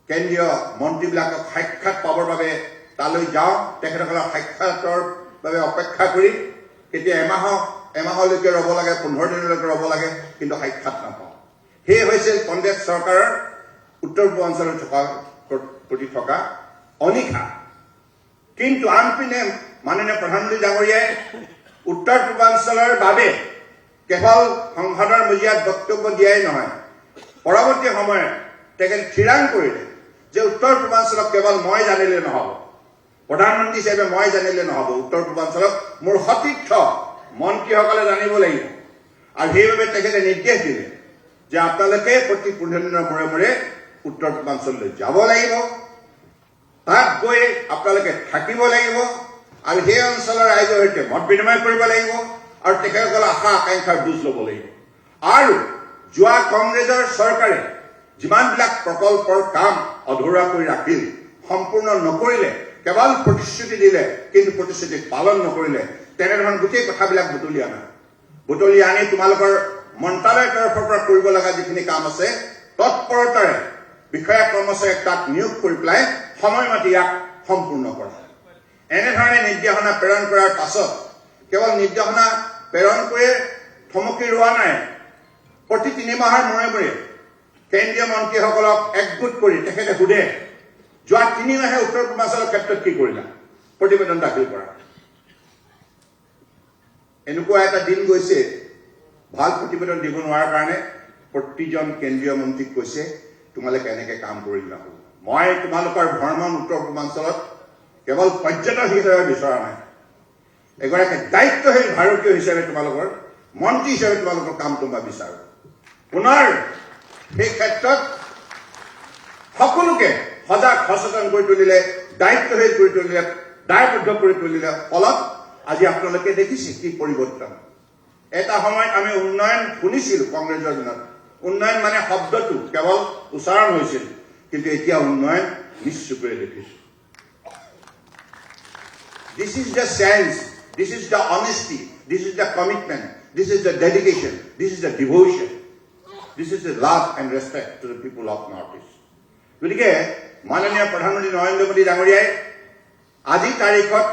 কেন্দ্ৰীয় মন্ত্ৰীবিলাকক সাক্ষাৎ পাবৰ বাবে তালৈ যাওঁ তেখেতসকলৰ সাক্ষাতৰ বাবে অপেক্ষা কৰি কেতিয়া এমাহলৈকে ৰ'ব লাগে 15 দিনলৈকে ৰ'ব লাগে কিন্তু সাক্ষাৎ নাপাওঁ সেয়ে হৈছিল কংগ্ৰেছ চৰকাৰৰ উত্তৰ পূৰ্বাঞ্চলত প্ৰতি থকা অনীহা কিন্তু আনপিনে মাননীয় প্ৰধানমন্ত্ৰী ডাঙৰীয়াই উত্তৰ পূৰ্বাঞ্চলৰ বাবে কেৱল সংসদৰ মজিয়াত বক্তব্য দিয়াই নহয় পৰৱৰ্তী সময়ত তেখেতে থিৰাং কৰিলে যে উত্তৰ পূৰ্বাঞ্চলক কেৱল মই জানিলে নহ'ব প্ৰধানমন্ত্ৰী হিচাপে মই জানিলে নহ'ব উত্তৰ পূৰ্বাঞ্চলক মোৰ সতীৰ্থ মন্ত্ৰীসকলে জানিব লাগিব আৰু সেইবাবে তেখেতে নিৰ্দেশ দিলে যে আপোনালোকে প্ৰতি 15 দিনৰ মূৰে মূৰে উত্তৰ পূৰ্বাঞ্চললৈ যাব লাগিব তাত গৈ আপোনালোকে থাকিব লাগিব আৰু সেই অঞ্চলৰ ৰাইজৰ সৈতে মত বিনিময় কৰিব লাগিব আৰু তেখেতসকলৰ আশা আকাংক্ষাৰ বুজ ল'ব লাগিব আৰু যোৱা কংগ্ৰেছৰ চৰকাৰে যিমানবিলাক প্ৰকল্পৰ কাম অধৰুৱা কৰি ৰাখিল সম্পূৰ্ণ নকৰিলে কেৱল প্ৰতিশ্ৰুতি দিলে কিন্তু প্ৰতিশ্ৰুতি পালন নকৰিলে তেনেধৰণৰ গোটেই কথাবিলাক বুটলি আনি তোমালোকৰ মন্ত্ৰালয়ৰ তৰফৰ পৰা কৰিব লগা যিখিনি কাম আছে তৎপৰতাৰে বিষয়া কৰ্মচাৰীক তাত নিয়োগ কৰি পেলাই সময়মতে ইয়াক সম্পূৰ্ণ কৰা এনেধৰণে নিৰ্দেশনা প্ৰেৰণ কৰাৰ পাছত কেৱল নিৰ্দেশনা প্ৰেৰণ কৰি থমকি ৰোৱা নাই প্ৰতি 3 মাহৰ মূৰে মূৰে কেন্দ্ৰীয় মন্ত্ৰীসকলক একগোট কৰি তেখেতে সোধে যোৱা 3 মাহে উত্তৰ পূৰ্বাঞ্চলৰ ক্ষেত্ৰত কি কৰিলা প্ৰতিবেদন দাখিল কৰা এনেকুৱা এটা দিন গৈছে ভাল প্ৰতিবেদন দিব নোৱাৰাৰ কাৰণে প্ৰতিজন কেন্দ্ৰীয় মন্ত্ৰীক কৈছে তোমালোকে এনেকে কাম কৰিলা মই তোমালোকৰ ভ্ৰমণ উত্তৰ পূৰ্বাঞ্চলত কেৱল পৰ্যটক হিচাপে বিচৰা নাই এগৰাকী দায়িত্বশীল ভাৰতীয় হিচাপে তোমালোকৰ মন্ত্ৰী হিচাপে তোমালোকৰ কামটো মই বিচাৰোঁ পুনৰ সেই ক্ষেত্ৰত সকলোকে সজাগ সচেতন কৰি তুলিলে দায়িত্বশীল কৰি তুলিলে দায়বদ্ধ কৰি তুলিলে ফলত আজি আপোনালোকে দেখিছে কি পৰিৱৰ্তন এটা সময়ত আমি উন্নয়ন শুনিছিলো কংগ্ৰেছৰ দিনত উন্নয়ন মানে শব্দটো কেৱল উচ্চাৰণ হৈছিল কিন্তু এতিয়া উন্নয়ন নিশ্চয়কৈ দেখিছো This is the sense, this is the honesty, this is the commitment, this is the dedication, this is the devotion, this is the love and respect to the people of Northeast. গতিকে মাননীয় প্ৰধানমন্ত্ৰী নৰেন্দ্ৰ মোদী ডাঙৰীয়াই আজি তাৰিখত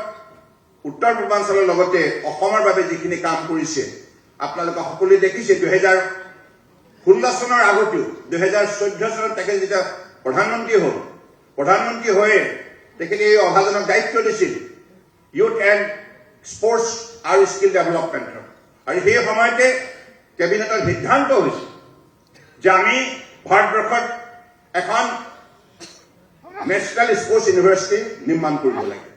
উত্তৰ পূৰ্বাঞ্চলৰ লগতে অসমৰ বাবে যিখিনি কাম কৰিছে আপোনালোকে সকলোৱে দেখিছে 2016 চনৰ আগতেও 2014 চনত তেখেতে যেতিয়া প্ৰধানমন্ত্ৰী হৈ তেখেতে এই অভাজনক দায়িত্ব দিছিল ইউথ এণ্ড স্পৰ্টছ আৰু স্কিল ডেভেলপমেণ্টৰ আৰু সেই সময়তে কেবিনেটৰ সিদ্ধান্ত হৈছিল যে আমি ভাৰতবৰ্ষত এখন নেশ্যনেল স্পৰ্টছ ইউনিভাৰ্চিটি নিৰ্মাণ কৰিব লাগে